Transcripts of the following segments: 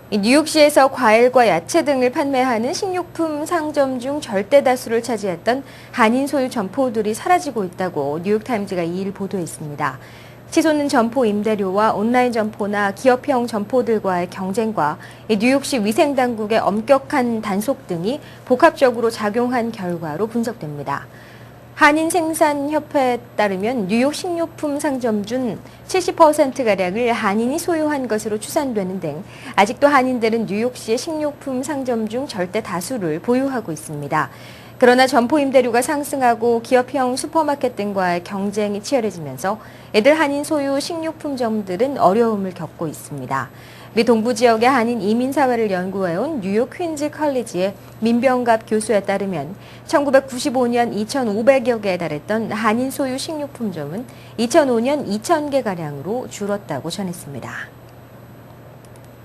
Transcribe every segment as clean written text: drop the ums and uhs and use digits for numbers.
이 뉴욕시에서 과일과 야채 등을 판매하는 식료품 상점 중 절대 다수를 차지했던 한인 소유 점포들이 사라지고 있다고 뉴욕타임즈가 2일 보도했습니다. 치솟는 점포 임대료와 온라인 점포나 기업형 점포들과의 경쟁과 뉴욕시 위생당국의 엄격한 단속 등이 복합적으로 작용한 결과로 분석됩니다. 한인생산협회에 따르면 뉴욕 식료품 상점 중 70%가량을 한인이 소유한 것으로 추산되는 등 아직도 한인들은 뉴욕시의 식료품 상점 중 절대 다수를 보유하고 있습니다. 그러나 점포 임대료가 상승하고 기업형 슈퍼마켓 등과의 경쟁이 치열해지면서 이들 한인 소유 식료품점들은 어려움을 겪고 있습니다. 미 동부 지역의 한인 이민사회를 연구해온 뉴욕 퀸즈 컬리지의 민병갑 교수에 따르면 1995년 2,500여 개에 달했던 한인 소유 식료품점은 2005년 2,000개가량으로 줄었다고 전했습니다.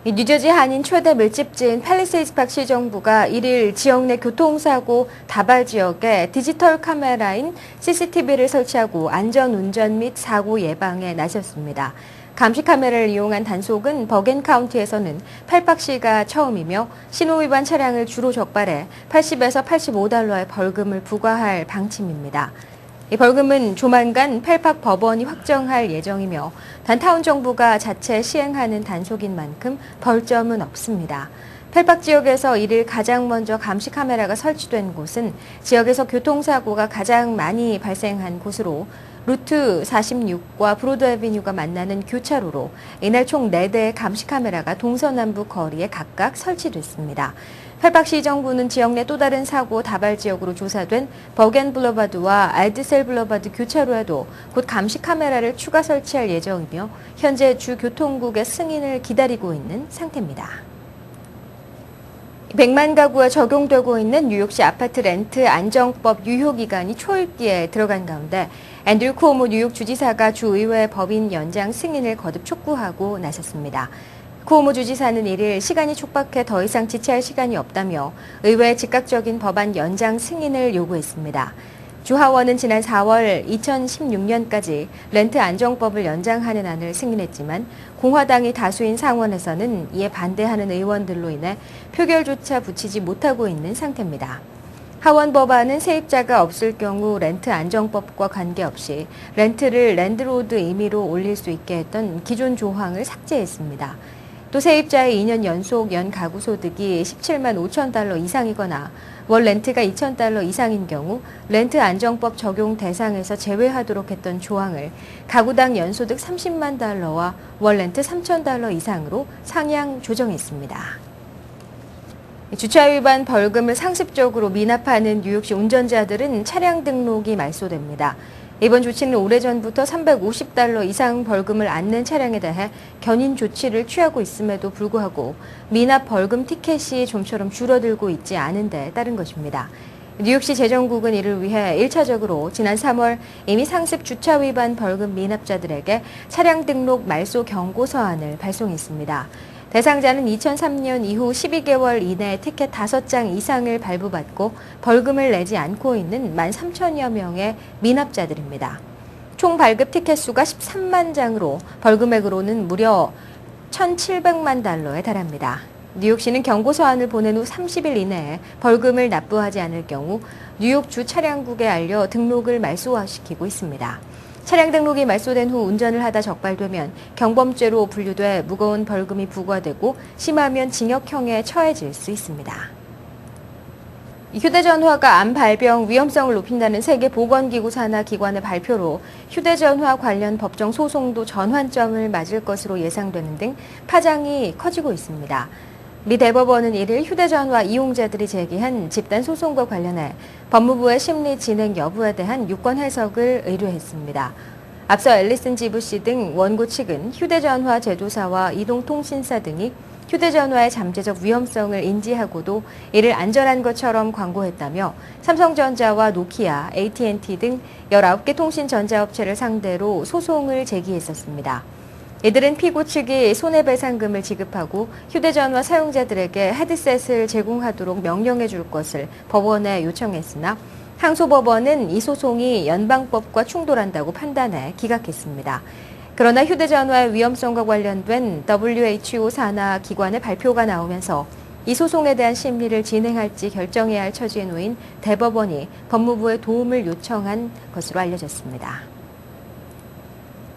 뉴저지 한인 최대 밀집지인 팰리세이드팍 시정부가 1일 지역 내 교통사고 다발 지역에 디지털 카메라인 CCTV를 설치하고 안전운전 및 사고 예방에 나섰습니다. 감시 카메라를 이용한 단속은 버겐 카운티에서는 팰팍시가 처음이며 신호위반 차량을 주로 적발해 80에서 85달러의 벌금을 부과할 방침입니다. 이 벌금은 조만간 팰팍 법원이 확정할 예정이며 단타운 정부가 자체 시행하는 단속인 만큼 벌점은 없습니다. 팰팍 지역에서 1일 가장 먼저 감시 카메라가 설치된 곳은 지역에서 교통사고가 가장 많이 발생한 곳으로 루트 46과 브로드 애비뉴가 만나는 교차로로 이날 총 4대의 감시 카메라가 동서남북 거리에 각각 설치됐습니다. 팰팍시 정부는 지역 내 또 다른 사고 다발 지역으로 조사된 버겐 블러바드와 알드셀 블러바드 교차로에도 곧 감시 카메라를 추가 설치할 예정이며 현재 주 교통국의 승인을 기다리고 있는 상태입니다. 100만 가구에 적용되고 있는 뉴욕시 아파트 렌트 안정법 유효기간이 초읽기에 들어간 가운데 앤드류 쿠오모 뉴욕 주지사가 주의회 법인 연장 승인을 거듭 촉구하고 나섰습니다. 쿠오모 주지사는 1일 시간이 촉박해 더 이상 지체할 시간이 없다며 의회의 즉각적인 법안 연장 승인을 요구했습니다. 주 하원은 지난 4월 2016년까지 렌트 안정법을 연장하는 안을 승인했지만 공화당이 다수인 상원에서는 이에 반대하는 의원들로 인해 표결조차 붙이지 못하고 있는 상태입니다. 하원 법안은 세입자가 없을 경우 렌트 안정법과 관계없이 렌트를 랜드로드 임의로 올릴 수 있게 했던 기존 조항을 삭제했습니다. 또 세입자의 2년 연속 연 가구 소득이 17만 5천 달러 이상이거나 월 렌트가 2천 달러 이상인 경우 렌트 안정법 적용 대상에서 제외하도록 했던 조항을 가구당 연소득 30만 달러와 월 렌트 3천 달러 이상으로 상향 조정했습니다. 주차 위반 벌금을 상습적으로 미납하는 뉴욕시 운전자들은 차량 등록이 말소됩니다. 이번 조치는 오래전부터 350달러 이상 벌금을 안낸 차량에 대해 견인 조치를 취하고 있음에도 불구하고 미납 벌금 티켓이 좀처럼 줄어들고 있지 않은 데 따른 것입니다. 뉴욕시 재정국은 이를 위해 1차적으로 지난 3월 이미 상습 주차 위반 벌금 미납자들에게 차량 등록 말소 경고 서한을 발송했습니다. 대상자는 2003년 이후 12개월 이내에 티켓 5장 이상을 발부받고 벌금을 내지 않고 있는 13,000여 명의 미납자들입니다. 총 발급 티켓 수가 13만 장으로 벌금액으로는 무려 1,700만 달러에 달합니다. 뉴욕시는 경고서한을 보낸 후 30일 이내에 벌금을 납부하지 않을 경우 뉴욕주 차량국에 알려 등록을 말소시키고 있습니다. 차량 등록이 말소된 후 운전을 하다 적발되면 경범죄로 분류돼 무거운 벌금이 부과되고 심하면 징역형에 처해질 수 있습니다. 휴대전화가 암 발병 위험성을 높인다는 세계보건기구 산하 기관의 발표로 휴대전화 관련 법정 소송도 전환점을 맞을 것으로 예상되는 등 파장이 커지고 있습니다. 미 대법원은 1일 휴대전화 이용자들이 제기한 집단 소송과 관련해 법무부의 심리 진행 여부에 대한 유권 해석을 의뢰했습니다. 앞서 앨리슨 지부시 등 원고 측은 휴대전화 제조사와 이동통신사 등이 휴대전화의 잠재적 위험성을 인지하고도 이를 안전한 것처럼 광고했다며 삼성전자와 노키아, AT&T 등 19개 통신 전자업체를 상대로 소송을 제기했었습니다. 이들은 피고 측이 손해배상금을 지급하고 휴대전화 사용자들에게 헤드셋을 제공하도록 명령해 줄 것을 법원에 요청했으나 항소법원은 이 소송이 연방법과 충돌한다고 판단해 기각했습니다. 그러나 휴대전화의 위험성과 관련된 WHO 산하 기관의 발표가 나오면서 이 소송에 대한 심리를 진행할지 결정해야 할 처지에 놓인 대법원이 법무부의 도움을 요청한 것으로 알려졌습니다.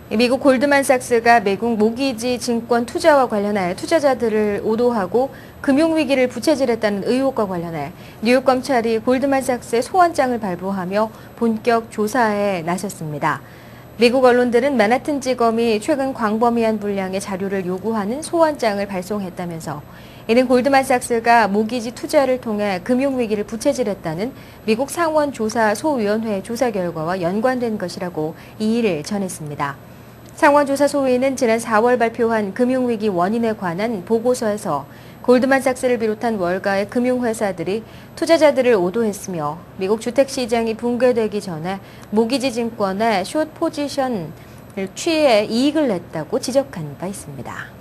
미국 골드만삭스가 미국 모기지 증권 투자와 관련해 투자자들을 오도하고 금융위기를 부채질했다는 의혹과 관련해 뉴욕 검찰이 골드만삭스의 소환장을 발부하며 본격 조사에 나섰습니다. 미국 언론들은 맨하튼 지검이 최근 광범위한 분량의 자료를 요구하는 소환장을 발송했다면서 이는 골드만삭스가 모기지 투자를 통해 금융위기를 부채질했다는 미국 상원조사소위원회의 조사 결과와 연관된 것이라고 이의를 전했습니다. 상원조사소위는 지난 4월 발표한 금융위기 원인에 관한 보고서에서 골드만삭스를 비롯한 월가의 금융회사들이 투자자들을 오도했으며 미국 주택시장이 붕괴되기 전에 모기지 증권의 숏 포지션을 취해 이익을 냈다고 지적한 바 있습니다.